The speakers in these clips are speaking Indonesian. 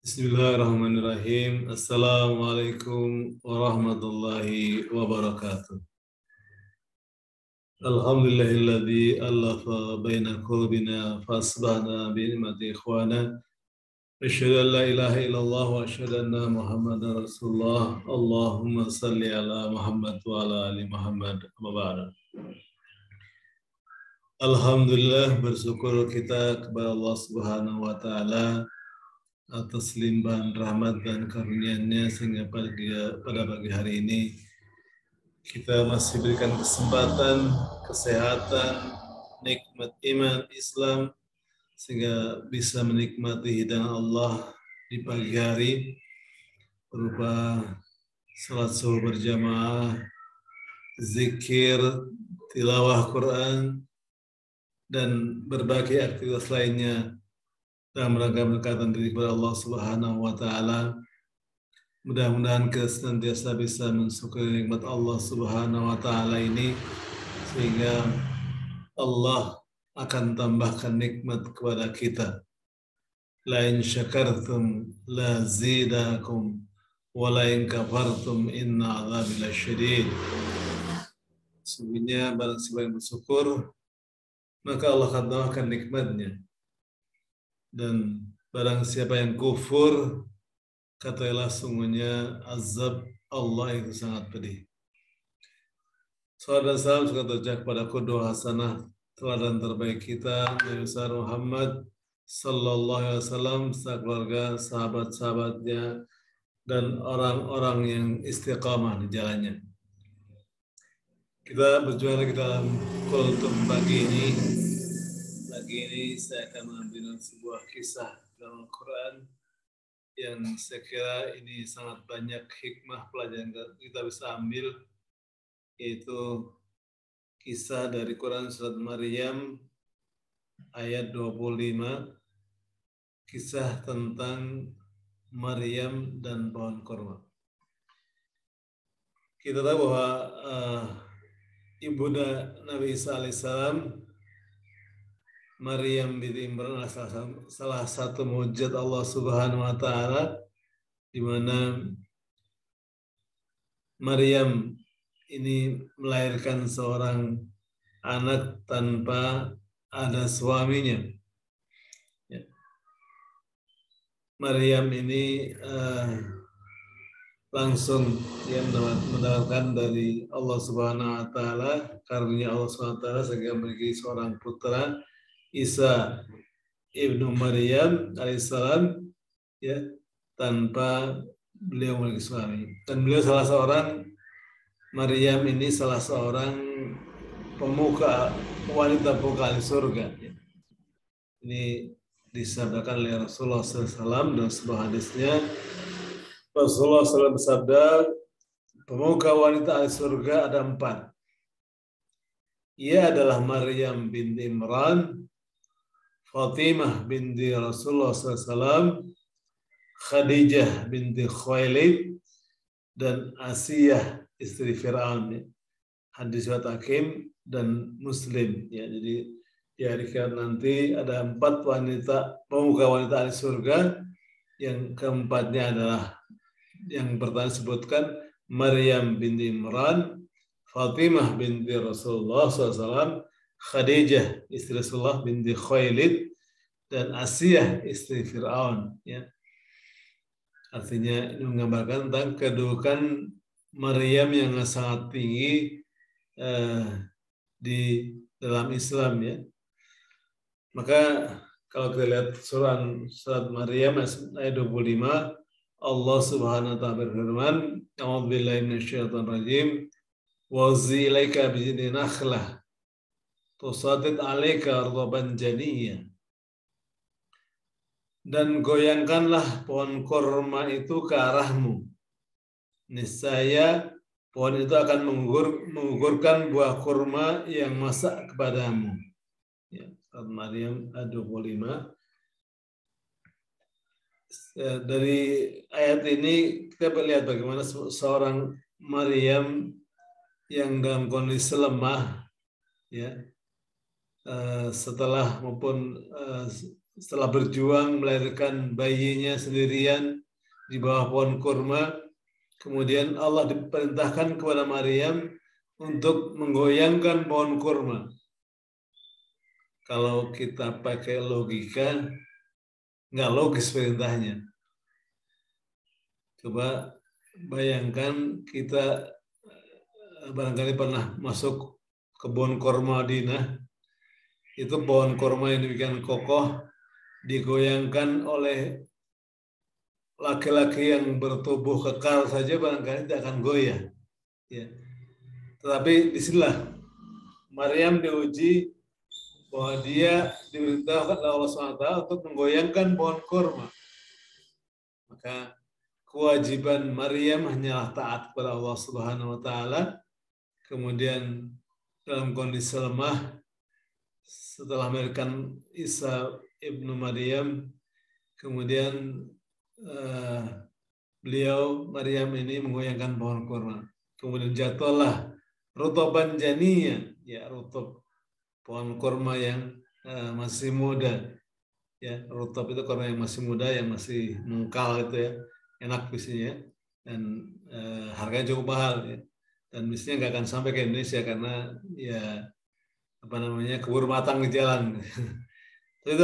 Bismillahirrahmanirrahim. Assalamualaikum warahmatullahi wabarakatuh. Alhamdulillahilladzi allafa baina qulubina fasbahna bi ni'mati ikhwana. Asyhadu an la ilaha illallah wa asyhadu anna Muhammadar Rasulullah. Allahumma salli ala Muhammad wa ala ali Muhammad. Amma ba'du. Alhamdulillah, bersyukur kita kepada Allah Subhanahu wa taala atas limpahan rahmat dan karunia-Nya sehingga pada pagi hari ini kita masih berikan kesempatan, kesehatan, nikmat iman Islam sehingga bisa menikmati hidangan Allah di pagi hari berupa salat subuh berjamaah, zikir, tilawah Quran, dan berbagai aktivitas lainnya dalam rangka mendekatkan diri kepada Allah Subhanahu wa taala. Mudah-mudahan kita senantiasa bisa mensyukuri nikmat Allah Subhanahu wa taala ini sehingga Allah akan tambahkan nikmat kepada kita. La in syakartum la zidakum wa la in kafartum inna adzabi lasyadid. Sesungguhnya barang siapa yang bersyukur maka Allah akan tambahkan nikmatnya. Dan barang siapa yang kufur, katakanlah sungguhnya azab Allah itu sangat pedih. Salam dan salam juga terjadi kepada qudwah hasanah, teladan terbaik kita, Nabi besar Muhammad sallallahu alaihi wasallam, keluarga, sahabat-sahabatnya, dan orang-orang yang istiqamah di jalannya. Kita berjuang lagi dalam kultum pagi ini. Pagi ini saya akan mengambil sebuah kisah dalam Al-Quran yang saya kira ini sangat banyak hikmah pelajaran kita bisa ambil, yaitu kisah dari Quran surat Maryam ayat 25, kisah tentang Maryam dan pohon korma. Kita tahu bahwa ibunda Nabi Isa alaihissalam, Maryam binti Imran, salah satu mujizat Allah Subhanahu wa taala, di mana Maryam ini melahirkan seorang anak tanpa ada suaminya. Ya. Maryam ini langsung dia mendapatkan dari Allah Subhanahu wa taala, karunia Allah Subhanahu wa taala sehingga memiliki seorang putra, Isa ibnu Maryam alaihissalam, ya, tanpa beliau memiliki suami. Dan beliau salah seorang, Maryam ini salah seorang pemuka, wanita pemuka ahli surga. Ya. Ini disabdakan oleh Rasulullah SAW dalam sebuah hadisnya. Rasulullah SAW bersabda, pemuka wanita ahli surga ada 4. Ia adalah Maryam binti Imran, Fatimah binti Rasulullah SAW, Khadijah binti Khuwailid, dan Asiyah istri Fir'aun. Hadis riwayat Hakim dan Muslim. Ya, jadi di hari kiamat nanti ada 4 wanita, pemuka wanita ahli surga. Yang keempatnya adalah yang pertama disebutkan Maryam binti Imran, Fatimah binti Rasulullah SAW, Khadijah istri Rasulullah binti Khuwailid, dan Asiyah istri Fir'aun. Ya. Artinya ini menggambarkan tentang kedudukan Maryam yang sangat tinggi di dalam Islam. Ya. Maka kalau kita lihat surat Maryam ayat 25, Allah Subhanahu wa taala berfirman, "A'udzubillahi minasyaitonir rajim. Wa zilaika bijidin nakhlah tusadid 'alaika ardaban janiyya." Dan goyangkanlah pohon korma itu ke arahmu. Niscaya pohon itu akan menggugurkan buah kurma yang masak kepadamu. Ya, surat Maryam ayat 25. Dari ayat ini kita melihat bagaimana seorang Maryam yang dalam kondisi lemah, ya, setelah setelah berjuang melahirkan bayinya sendirian di bawah pohon kurma, kemudian Allah diperintahkan kepada Maryam untuk menggoyangkan pohon kurma. Kalau kita pakai logika, nggak logis perintahnya. Coba bayangkan kita barangkali pernah masuk kebun kurma Madinah. Itu pohon kurma yang demikian kokoh digoyangkan oleh laki-laki yang bertubuh kekal saja barangkali tidak akan goyah. Ya. Tetapi disinilah Maryam diuji bahwa dia diberitahukan oleh Allah SWT untuk menggoyangkan pohon kurma. Maka kewajiban Maryam hanyalah taat kepada Allah Subhanahu wa taala. Kemudian dalam kondisi lemah setelah melahirkan Isa ibnu Maryam, kemudian Maryam ini menggoyangkan pohon kurma. Kemudian jatuhlah rutoban janiyah, ya rutub pohon kurma yang masih muda. Ya, rutub itu kurma yang masih muda, yang masih mengkal itu ya, enak biasanya dan harganya cukup mahal ya. Dan biasanya nggak akan sampai ke Indonesia karena ya keburu matang di jalan. Itu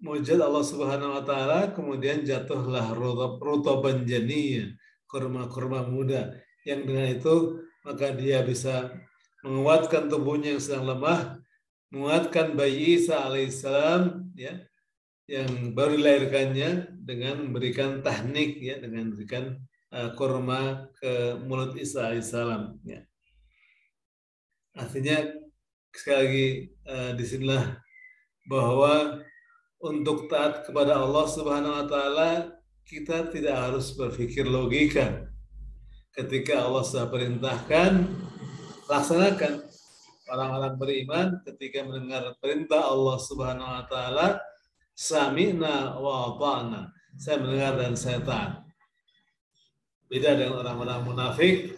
mujizat Allah Subhanahu wa taala, kemudian jatuhlah rutoban janiyah, kurma-kurma muda, yang dengan itu maka dia bisa menguatkan tubuhnya yang sedang lemah, menguatkan bayi Isa alaihissalam ya, yang baru dilahirkannya dengan memberikan tahnik ya, dengan memberikan kurma ke mulut Isa alaihissalam ya. Artinya sekali lagi disinilah bahwa untuk taat kepada Allah Subhanahu wa taala kita tidak harus berpikir logika. Ketika Allah sudah perintahkan, laksanakan. Orang-orang beriman ketika mendengar perintah Allah Subhanahu wa taala, sami'na wa ata'na. Saya mendengar dan saya taat. Beda dengan orang-orang munafik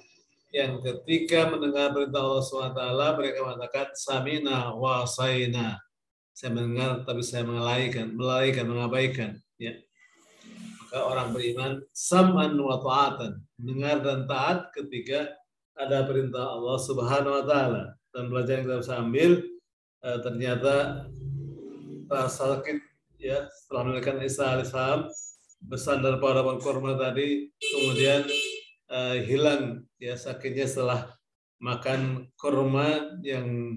yang ketika mendengar perintah Allah SWT, mereka mengatakan sami'na wa asaina. Saya mendengar tapi saya melalaikan, mengabaikan. Ya. Maka orang beriman sam'an wa ta'atan, mendengar dan taat ketika ada perintah Allah Subhanahu wa taala. Dan pelajaran yang kita bisa ambil ternyata rasa sakit ya setelah melahirkan Isa alaihissalam, bersandar pada pohon kurma tadi, kemudian hilang ya sakitnya setelah makan kurma yang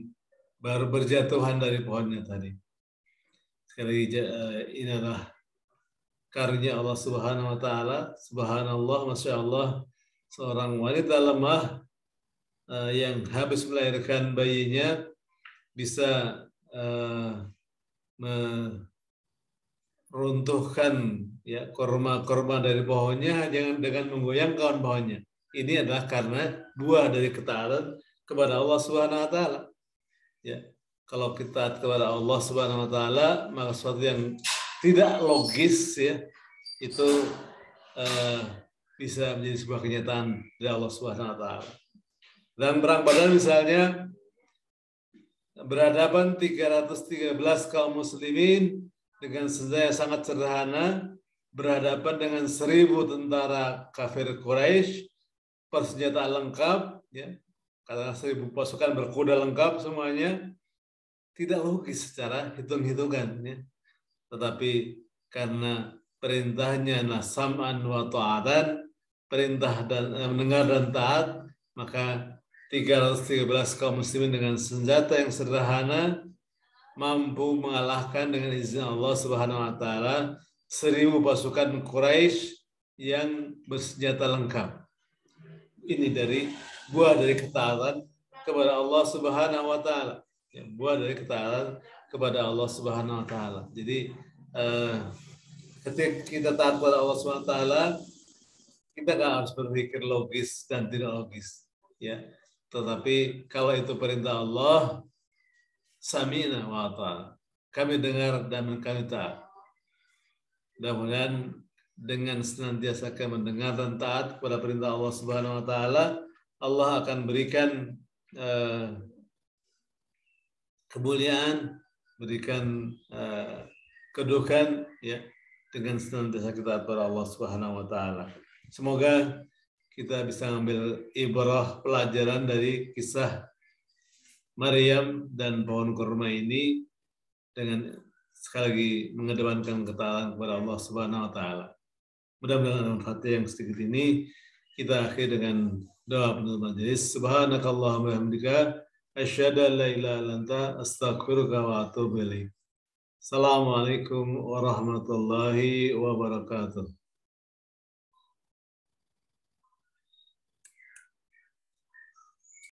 baru berjatuhan dari pohonnya tadi. Sekali lagi ini adalah karunia Allah Subhanahu wa taala. Subhanallah, Masya Allah, seorang wanita lemah yang habis melahirkan bayinya bisa meruntuhkan ya kurma-kurma dari pohonnya dengan menggoyangkan pohonnya. Ini adalah karena buah dari ketaatan kepada Allah Subhanahu wa taala. Ya. Kalau kita kepada Allah Subhanahu wa taala, maka sesuatu yang tidak logis ya itu bisa menjadi sebuah kenyataan dari Allah Subhanahu wa taala. Dan perang Badar misalnya berhadapan 313 kaum muslimin dengan senjata yang sangat sederhana, berhadapan dengan 1000 tentara kafir Quraisy, persenjataan lengkap, ya, katakanlah 1000 pasukan berkuda lengkap semuanya, tidak logis secara hitung-hitungan, ya. Tetapi karena perintahnya sam'an wa ta'atan, perintah dan mendengar dan taat, maka 313 kaum muslimin dengan senjata yang sederhana mampu mengalahkan dengan izin Allah Subhanahu wa taala 1000 pasukan Quraisy yang bersenjata lengkap. Ini buah dari ketaatan kepada Allah Subhanahu wa taala. Ya, buah dari ketaatan kepada Allah Subhanahu wa taala. Jadi ketika kita taat kepada Allah Subhanahu wa taala, kita nggak harus berpikir logis dan tidak logis, ya. Tetapi kalau itu perintah Allah, sami'na wa ata'na. Kami dengar dan kami taat. Mudah-mudahan dengan senantiasa kami mendengar dan taat kepada perintah Allah Subhanahu wa taala, Allah akan berikan kemuliaan, berikan kedudukan ya dengan senantiasa kita kepada Allah Subhanahu wa taala. Semoga kita bisa ambil ibrah pelajaran dari kisah Maryam dan pohon kurma ini dengan sekali lagi mengedepankan ketaatan kepada Allah Subhanahu wa taala. Mudah-mudahan manfaat yang sedikit ini kita akhiri dengan doa penutup majelis. Subhanakallahumma wa bihamdika asyhadu an la ilaha illa anta astaghfiruka wa atubu ilaik. Assalamualaikum warahmatullahi wabarakatuh.